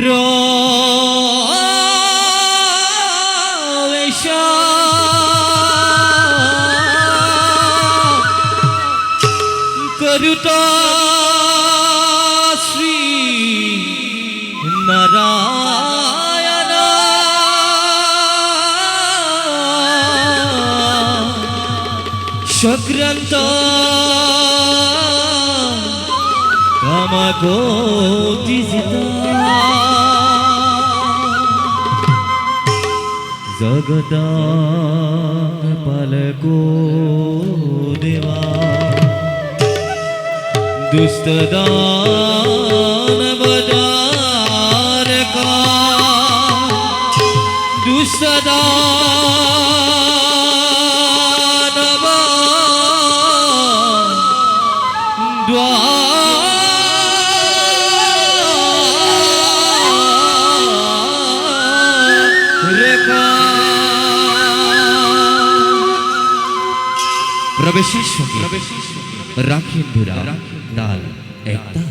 প্রবেশ করুত শ্রী নারায়ণ সক্রান্ত কামাগোতিজিতা জগদাং পালকো দেবা দুষ্টদানবদারকা প্রবেশের সঙ্গে রাখেন ধরা তাল একটা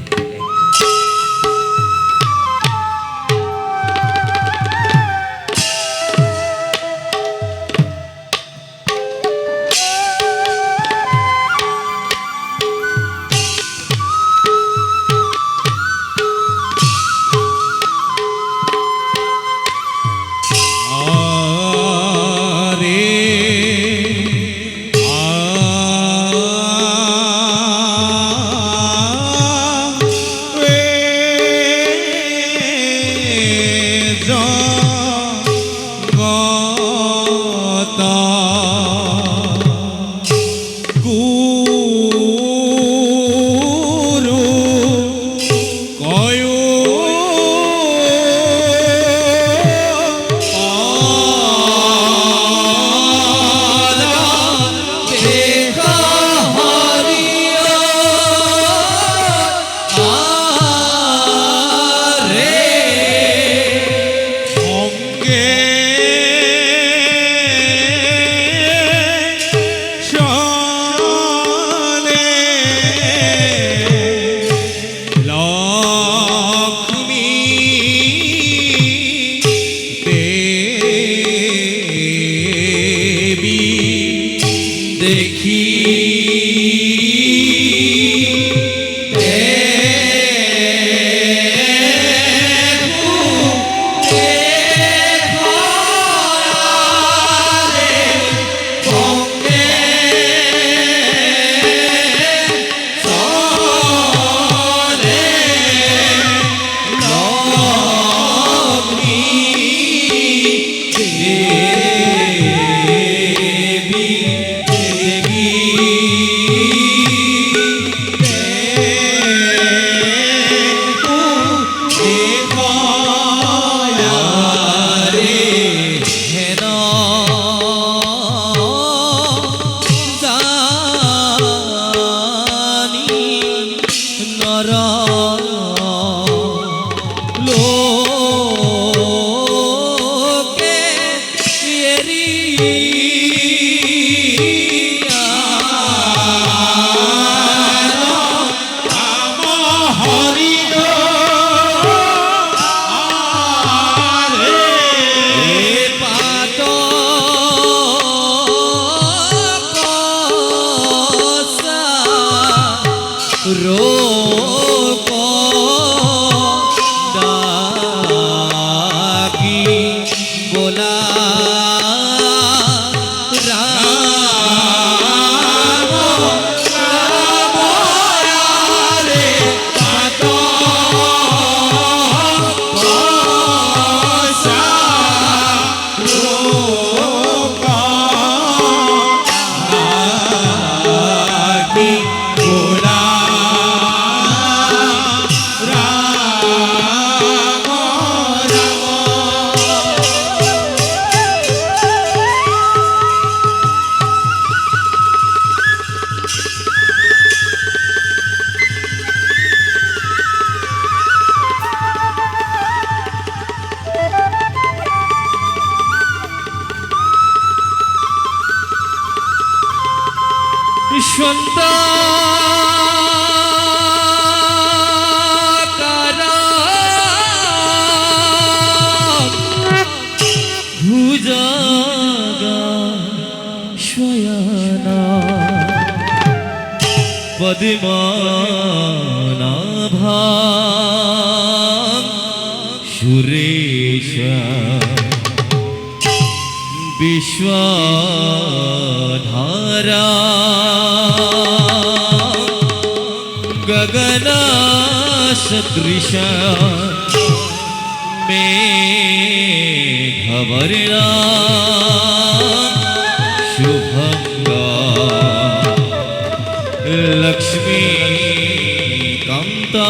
পদ্মনাভা সুরেশ विश्वाधारा गगना सदृश मेघवर्णा शुभंगा लक्ष्मी कांता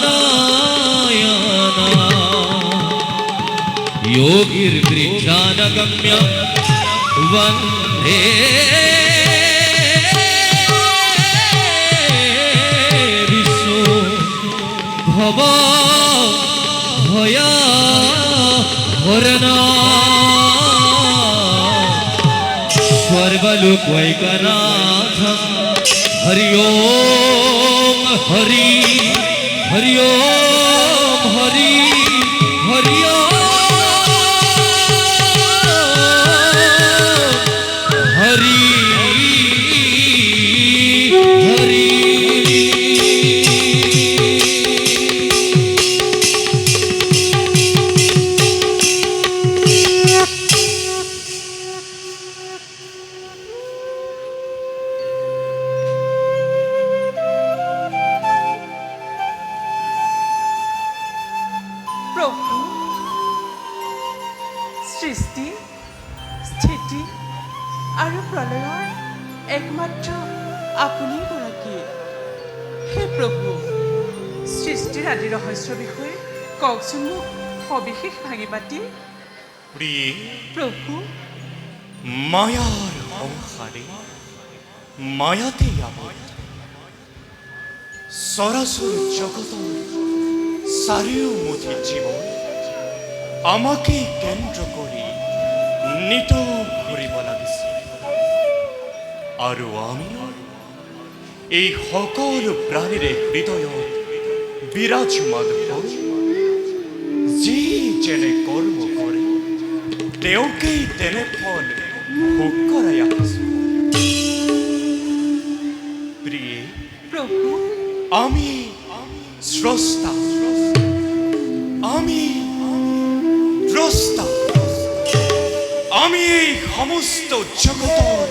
कमलानयना योगिर्वृक्षानगम्यं वन्दे विष्णु भवभयहरणा सर्वलोकैकनाथं हरि ओम हरि हरि ओम हरि हरि ओम हरि हरि প্রভু সৃষ্টি স্থিতি আৰু প্ৰলয়ৰ একমাত্ৰ আপুনি গৰাকী হে প্ৰভু সৃষ্টিৰ আদি ৰহস্যৰ বিষয়ে কওকচোন মোক সবিশেষ ভাঙি পাতি প্ৰিয়ে প্ৰভু মায়াৰ সংসাৰে মায়াতে আবদ্ধ সরাসর জগতৰ চাৰিওমুঠি জীৱন আমাকে কেন্দ্ৰ কৰি নিত ঘূৰিব লাগিছে আৰু আমি এই সকলো প্ৰাণীৰে হৃদয়ত বিৰাজমান হৈ যি যেনে কৰ্ম কৰে তেওঁকেই তেনে ফল ভোগ কৰাই আহিছোঁ প্ৰিয়ে প্ৰভু আমি স্রষ্টা আমি দ্রষ্টা আমি এই সমস্ত জগতৰ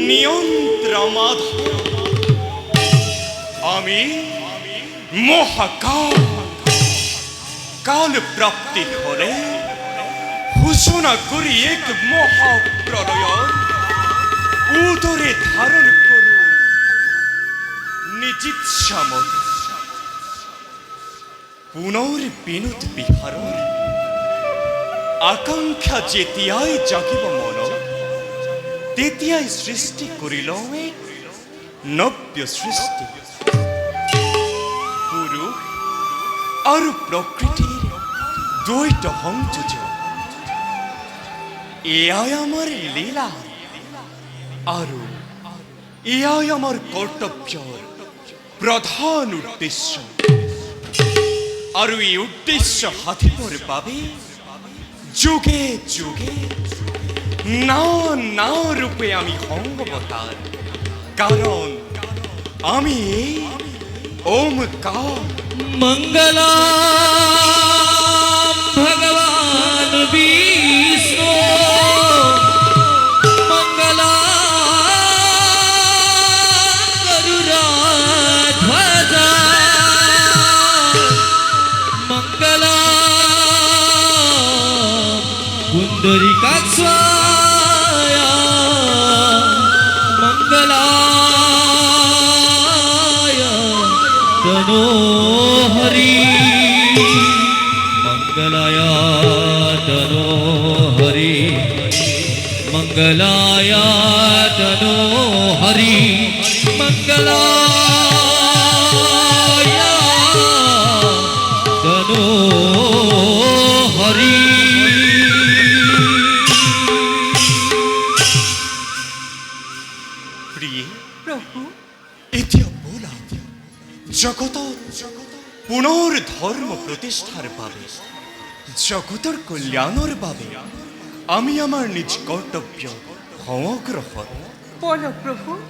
নিয়ন্ত্রমাধা আমি মহাকাল কাল প্রাপ্তি হলে ঘোষণা করি এক মহাপ্রলয় উদরে ধারণ করু নিজিচ্ছা মত পুনর্বিনোদ বিহারণ আকাঙ্ক্ষা যেতিয়াই জাগিব মন তেতিয়াই সৃষ্টি করিল এক নব্য সৃষ্টি পুরুষ আর প্রকৃতির দ্বৈত সংযোজন এয়াই আমার লীলা আর এয়াই আমার কর্তব্যর প্রধান উদ্দেশ্য আর এই উদ্দেশ্য হাতিবর বাবে যুগে যুগে না না রূপে আমি অবতার কারণ আমি এই ওমকার मंगला भगवान विष्णु मंगला गरुड़ध्वजा मंगला पुंडरीकाक्षाय मंगलाय तनो हरि मंगलाय तनो हरि मंगलाय तनो हरि मंगलाय तनो हरि প্রিয়ে প্ৰভু এতিয়া বলা জগতত পুনৰ ধৰ্ম প্ৰতিষ্ঠাৰ বাবে জগতৰ কল্যাণৰ বাবে আমি আমাৰ নিজ কৰ্তব্য ভৱগ্ৰহত বলক প্ৰভু।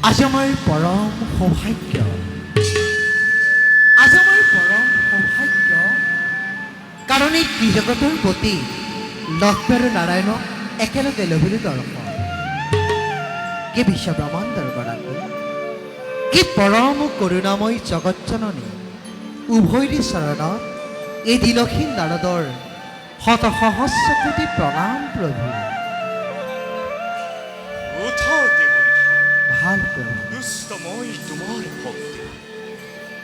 আজি আমাৰ পৰম সৌভাগ্য, আজি আমাৰ পৰম সৌভাগ্য, কাৰণ এই ত্ৰিজগতৰ প্ৰতি লক্ষ্মী আৰু নাৰায়ণক একেলগে লভিলো দৰ্শন। কি বিশ্ব ব্ৰহ্মাণ্ডৰ গৰাকী, কি পৰম কৰোণাময় জগতজননী, উভয়ৰে চৰণত এই দিনহীন নাৰদৰ শত সহস্ৰ কোটি প্ৰণাম প্ৰভু। উঠা দেৱৰ্ষি, ভাল প্ৰভু। দুষ্টময় তোমাৰ ভক্তি,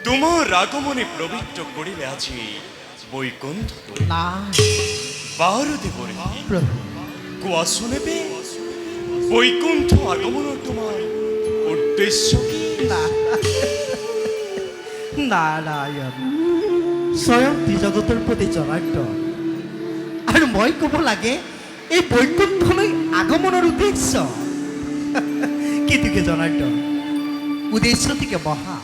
তোমাৰ আগমনে পবিত্ৰ কৰিলে আজি বৈকুণ্ঠ। না বাৰু দেৱৰ্ষি, প্ৰভু, কোৱাচোন এবে বৈকুণ্ঠ আগমনৰ তোমাৰ উদ্দেশ্য কি? নাৰায়ণ স্বয়ং ত্ৰিজগতৰ প্ৰতি জনাৰ্দন, আৰু মই ক'ব লাগে এই বৈকুণ্ঠলৈ আগমনৰ উদ্দেশ্য। কিটোকে জনাৰ্দন, উদ্দেশ্যটিকে মহা।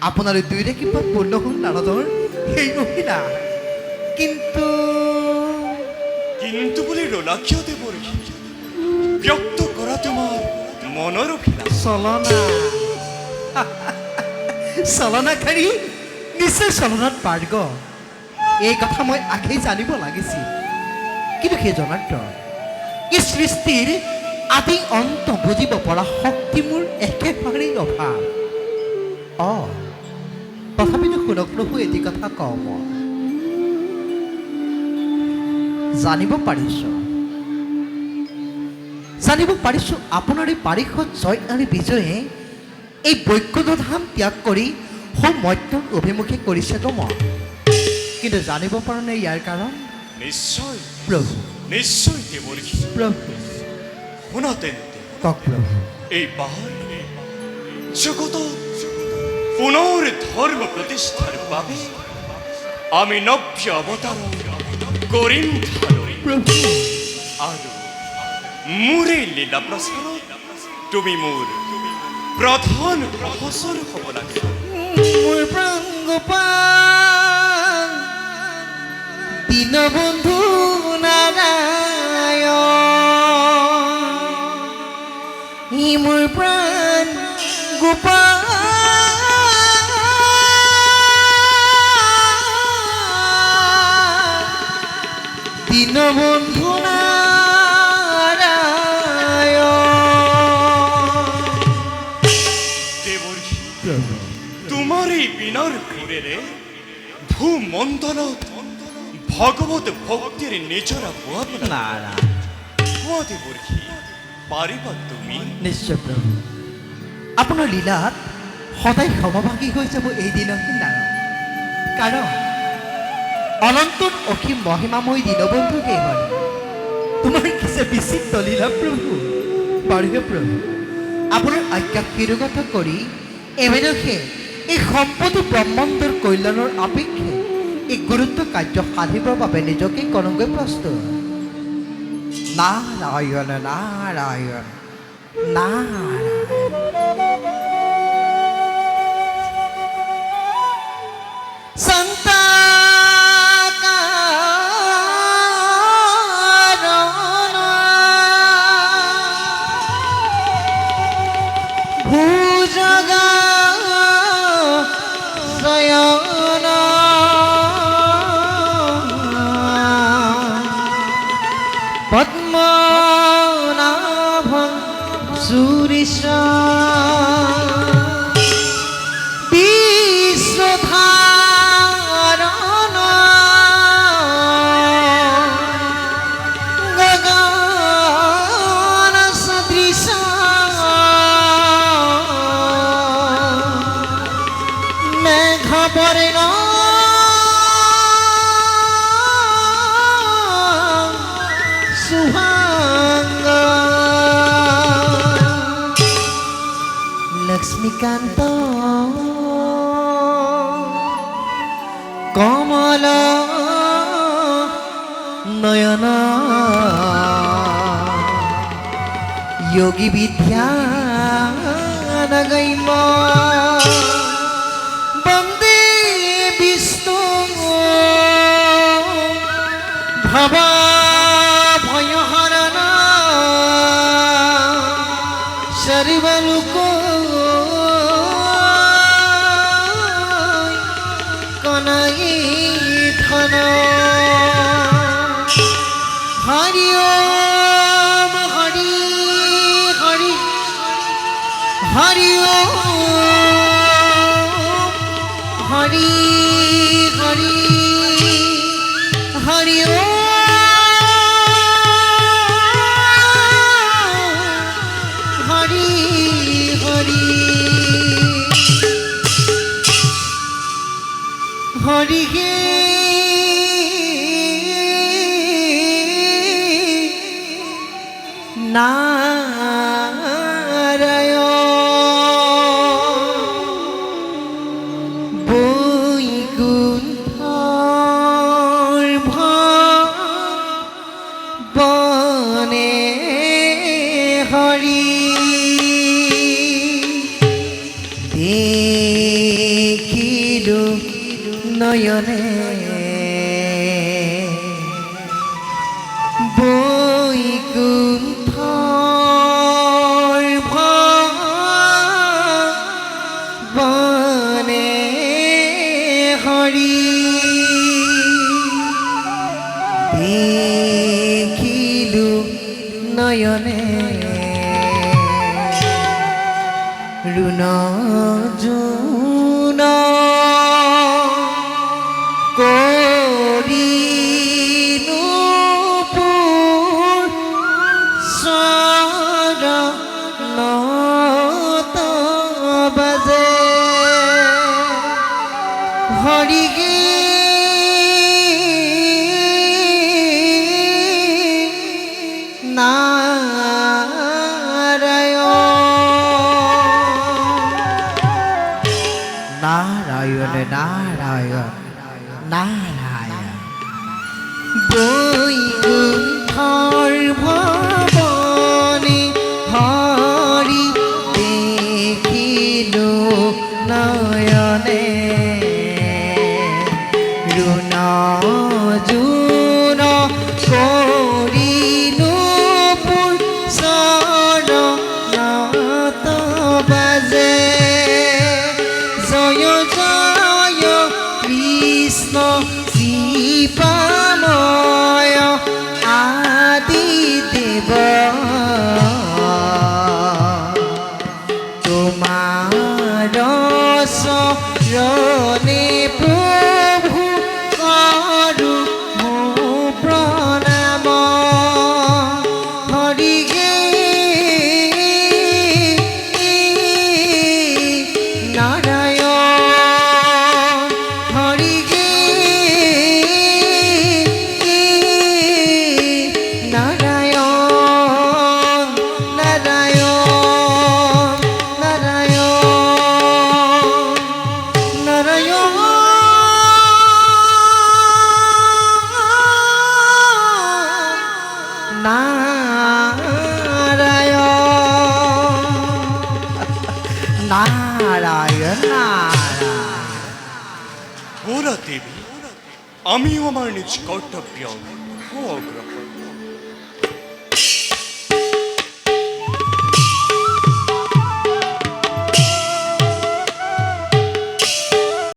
আপোনাৰ দুয়োৰে কিবা পূৰ্ণ হ'ল নাৰদৰ সেই মহিলা, কিন্তু কিন্তু বুলি ৰলা কিয় দেৱৰ্ষি? ব্যক্ত কৰা তোমাৰ মনৰ অভিলাষ। চলনা চলনাকাৰী নিশ্চয় চলনাত পাৰ্গ, এই কথা মই আগেই জানিব লাগিছিল। কিন্তু সেই জনাৰ্দন, এই সৃষ্টিৰ আদি অন্ত বুজিব পৰা শক্তি মোৰ একেবাৰেই অভাৱ। তথাপিতো শুনক প্ৰভু, এটি কথা কওঁ মই। জানিব পাৰিছোঁ আপোনাৰ এই পাৰিষদ জয় আৰু বিজয়ে এই বৈকুণ্ঠ ধাম ত্যাগ কৰি সৌ মৰ্ত্যৰ অভিমুখে কৰিছে গমন, কিন্তু জানিব পৰা নাই ইয়াৰ কাৰণ। নিশ্চয় প্ৰভু, নিশ্চয় দেৱৰ্ষি, প্ৰভু শুনা তেন্তে। কওক প্ৰভু। এইবাৰ জগতত পুনৰ ধৰ্ম প্ৰতিষ্ঠাৰ বাবে আমি নব্য অৱতাৰ কৰিম ধাৰণ, প্ৰভু, আৰু মোৰে লীলা প্ৰচাৰত তুমি মোৰ প্ৰধান সহচৰ হ'ব লাগে। মোৰ প্ৰাণ গোপাল দীনবন্ধু নাৰায়ণ, ই মোৰ প্ৰাণ গোপাল দীনবন্ধু তোমাৰ এই বিনাৰ ঘূৰেৰে ভূমণ্ডলত ভগৱত ভক্তিৰ নিজৰা পোৱা কোৱা দেৱৰ্ষি, পাৰিবা তুমি? নিশ্চয় প্ৰভু, আপোনাৰ লীলাত সদায় সমভাগী হৈ যাব এই দিনহীন নাৰায়ণ, কাৰণ অনন্তত অসীম মহিমাময় দীনবন্ধু সেই হয়। তোমাৰ কিছু বিচিত্ৰ লীলা প্ৰভু। বাৰু প্ৰভু, আপোনাৰ আজ্ঞা শিৰোগত কৰি এবেদসে এই সম্পত্তি ব্ৰহ্মাণ্ডৰ কল্যাণৰ আপেক্ষে এই গুৰুত্ব কাৰ্য সাধিবৰ বাবে নিজকে কৰণগৈ প্ৰস্তুত। নাৰায়ণ নাৰায়ণ নাৰায়ণ। পদ্মনাভং সুরেশা বিশ্বধারণ গগন সদৃশ মেঘবর্ণ সুহাঙ্গ লক্ষ্মীকান্ত কমল নয়ন যোগী বিদ্যা নগৈম বন্দে বিষ্ণু ভবা ভয়হরণ সর্বলোক খন হরি ওম হরি হরি হরি ওম হরি হরি হরি ওম হরি হরি হরি হে নারায়ণ বৈকুণ্ঠর বনে হরি দেখিলু নয়নে বৈকুণ্ঠর বনে হরি দেখিলু নয়নে ৰুণ জুন কৰিনু চৰণত বাজে হৰি গে নারায়ণ নারায়ণ নারায়ণ বৈকুণ্ঠর ভবনে হরি দেখিলু নয়নে ৰুণ জুন কৰিনু চৰণত বাজে জয় জয় কৃষ্ণ শিৱাময় আদি দেৱ তোমাৰ চৰণে প্ৰভু কৰো প্ৰণাম হৰি গে নারায়ণ হরি গে নারায়ণ নারায়ণ নারায়ণ নারায়ণ নারায়ণ নারায়ণ ওরা দেবী আমিও আমার নিজ কর্তব্য অগ্রহণ